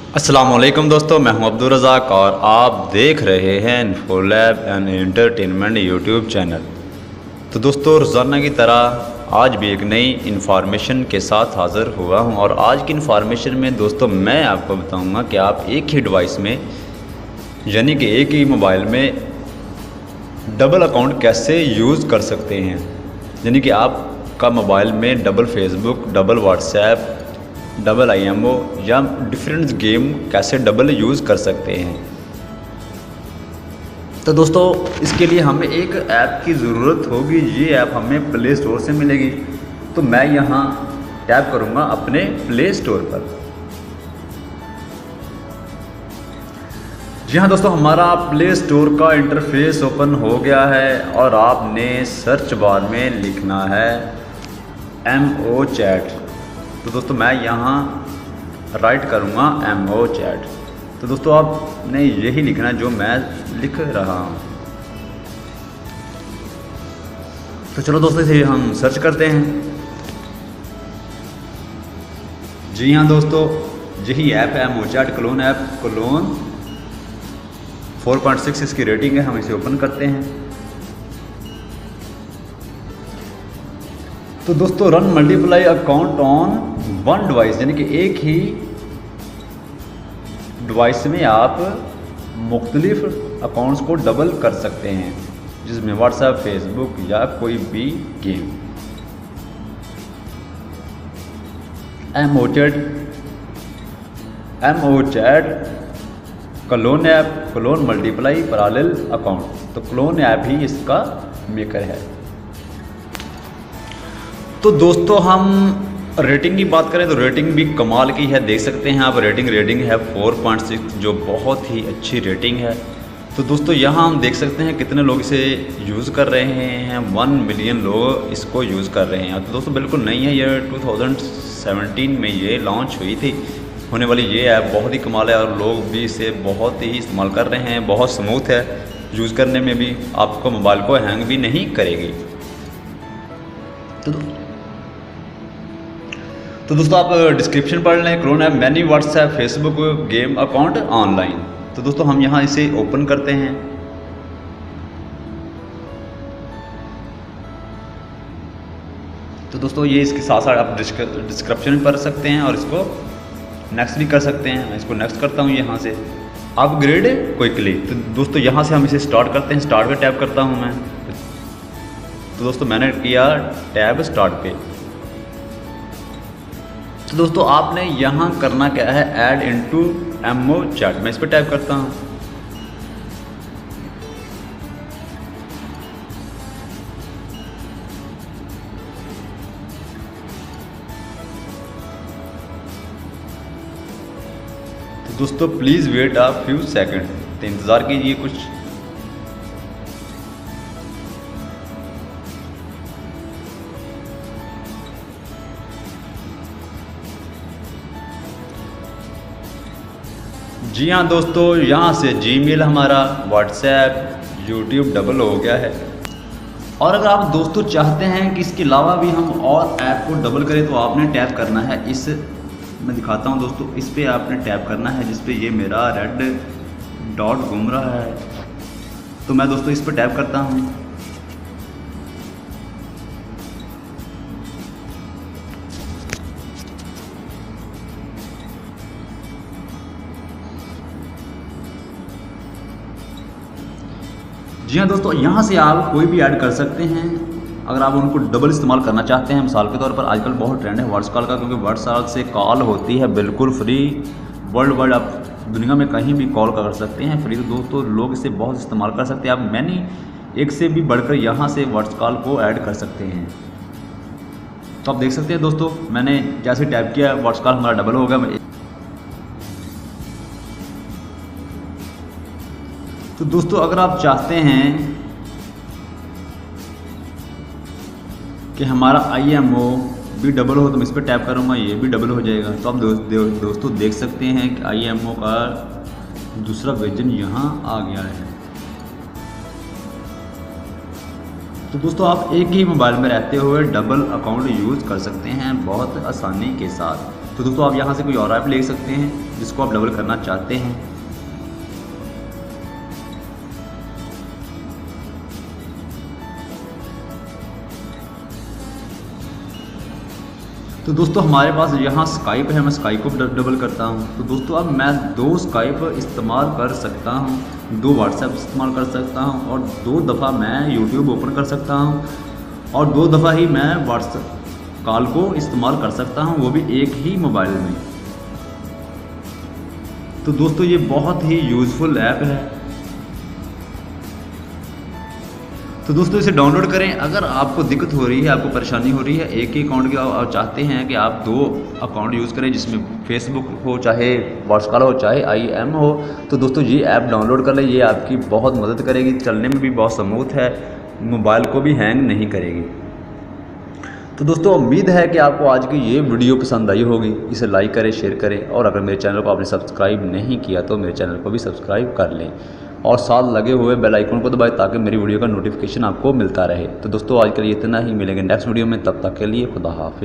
अस्सलाम वालेकुम दोस्तों, मैं हूं अब्दुल रज़ाक और आप देख रहे हैं इन्फोलैब एंड एंटरटेनमेंट यूट्यूब चैनल। तो दोस्तों, रोज़ाना की तरह आज भी एक नई इन्फॉर्मेशन के साथ हाज़िर हुआ हूं और आज की इन्फॉर्मेशन में दोस्तों मैं आपको बताऊंगा कि आप एक ही डिवाइस में यानी कि एक ही मोबाइल में डबल अकाउंट कैसे यूज़ कर सकते हैं। यानी कि आपका मोबाइल में double Facebook, double WhatsApp, double IMO या डिफरेंट गेम कैसे डबल यूज़ कर सकते हैं। तो दोस्तों, इसके लिए हमें एक ऐप की ज़रूरत होगी। ये ऐप हमें प्ले स्टोर से मिलेगी। तो मैं यहाँ टैप करूँगा अपने प्ले स्टोर पर। जी हाँ दोस्तों, हमारा प्ले स्टोर का इंटरफेस ओपन हो गया है और आपने सर्च बार में लिखना है MO चैट। तो दोस्तों मैं यहाँ राइट करूँगा MO चैट। तो दोस्तों आपने यही लिखना है जो मैं लिख रहा हूँ। तो चलो दोस्तों इसे हम सर्च करते हैं। जी हाँ दोस्तों, यही ऐप है MO chat clone app. Clone 4.6 इसकी रेटिंग है। हम इसे ओपन करते हैं। तो दोस्तों run multiply account on one device, यानी कि एक ही डिवाइस में आप मुख्तलिफ अकाउंट्स को डबल कर सकते हैं, जिसमें व्हाट्सएप, फेसबुक या कोई भी game. MO chat clone app, clone multiply parallel account. तो क्लोन ऐप ही इसका मेकर है। तो दोस्तों हम रेटिंग की बात करें तो रेटिंग भी कमाल की है। देख सकते हैं आप, रेटिंग है 4.6, जो बहुत ही अच्छी रेटिंग है। तो दोस्तों यहाँ हम देख सकते हैं कितने लोग इसे यूज़ कर रहे हैं। 1 मिलियन लोग इसको यूज़ कर रहे हैं। तो दोस्तों बिल्कुल नहीं है, ये 2017 में ये लॉन्च हुई थी होने वाली ये ऐप। बहुत ही कमाल है और लोग भी इसे बहुत ही इस्तेमाल कर रहे हैं। बहुत स्मूथ है यूज़ करने में भी, आपको मोबाइल को हैंग भी नहीं करेगी। तो दोस्तों आप डिस्क्रिप्शन पढ़ लें। Clone app many WhatsApp, Facebook, game account online. तो दोस्तों हम यहाँ इसे ओपन करते हैं। तो दोस्तों ये इसके साथ साथ आप डिस्क्रिप्शन पढ़ सकते हैं और इसको नेक्स्ट भी कर सकते हैं। मैं इसको नेक्स्ट करता हूँ यहाँ से। Upgrade quickly. तो दोस्तों यहाँ से हम इसे स्टार्ट करते हैं। स्टार्ट पे टैप करता हूँ मैं। तो दोस्तों मैंने किया टैब स्टार्ट पे। तो दोस्तों आपने यहाँ करना क्या है, ऐड इनटू MO चैट। मैं इस पर टाइप करता हूँ। तो दोस्तों please wait a few second. तो इंतज़ार कीजिए कुछ। जी हाँ दोस्तों, यहाँ से Gmail हमारा, व्हाट्सएप, YouTube डबल हो गया है। और अगर आप दोस्तों चाहते हैं कि इसके अलावा भी हम और ऐप को डबल करें तो आपने टैप करना है इस, मैं दिखाता हूँ दोस्तों, इस पर आपने टैप करना है जिस पे ये मेरा रेड डॉट घूम रहा है। तो मैं दोस्तों इस पर टैप करता हूँ। जी हाँ दोस्तों, यहाँ से आप कोई भी ऐड कर सकते हैं अगर आप उनको डबल इस्तेमाल करना चाहते हैं। मिसाल के तौर पर आजकल बहुत ट्रेंड है व्हाट्स कॉल का, क्योंकि व्हाट्सएप से कॉल होती है बिल्कुल फ्री। वर्ल्ड वाइड आप दुनिया में कहीं भी कॉल कर सकते हैं फ्री। तो दोस्तों लोग इसे बहुत इस्तेमाल कर सकते हैं। आप मैंने एक से भी बढ़कर यहाँ से व्हाट्स कॉल को ऐड कर सकते हैं। तो आप देख सकते हैं दोस्तों, मैंने जैसे टैप किया व्हाट्स कॉल हमारा डबल हो गया। तो दोस्तों अगर आप चाहते हैं कि हमारा IMO भी डबल हो तो मैं इस पर टैप करूँगा, ये भी डबल हो जाएगा। तो आप दोस्तों देख सकते हैं कि IMO का दूसरा वर्जन यहाँ आ गया है। तो दोस्तों आप एक ही मोबाइल में रहते हुए डबल अकाउंट यूज़ कर सकते हैं बहुत आसानी के साथ। तो दोस्तों आप यहाँ से कोई और ऐप ले सकते हैं जिसको आप डबल करना चाहते हैं। तो दोस्तों हमारे पास यहाँ स्काइप है, मैं स्काइप को डबल करता हूँ। तो दोस्तों अब मैं 2 स्काइप इस्तेमाल कर सकता हूँ, 2 व्हाट्सएप इस्तेमाल कर सकता हूँ और 2 दफ़ा मैं यूट्यूब ओपन कर सकता हूँ और 2 दफ़ा ही मैं व्हाट्सएप कॉल को इस्तेमाल कर सकता हूँ, वो भी एक ही मोबाइल में। तो दोस्तों ये बहुत ही यूज़फुल ऐप है। तो दोस्तों इसे डाउनलोड करें। अगर आपको दिक्कत हो रही है, आपको परेशानी हो रही है एक ही अकाउंट की, आप चाहते हैं कि आप 2 अकाउंट यूज़ करें जिसमें फेसबुक हो, चाहे व्हाट्सएप हो, चाहे IM हो, तो दोस्तों ये ऐप डाउनलोड कर लें। ये आपकी बहुत मदद करेगी, चलने में भी बहुत स्मूथ है, मोबाइल को भी हैंग नहीं करेगी। तो दोस्तों उम्मीद है कि आपको आज की ये वीडियो पसंद आई होगी। इसे लाइक करें, शेयर करें और अगर मेरे चैनल को आपने सब्सक्राइब नहीं किया तो मेरे चैनल को भी सब्सक्राइब कर लें और साथ लगे हुए बेल आइकन को दबाएं ताकि मेरी वीडियो का नोटिफिकेशन आपको मिलता रहे। तो दोस्तों आज के लिए इतना ही, मिलेंगे नेक्स्ट वीडियो में, तब तक के लिए खुदा हाफिज़।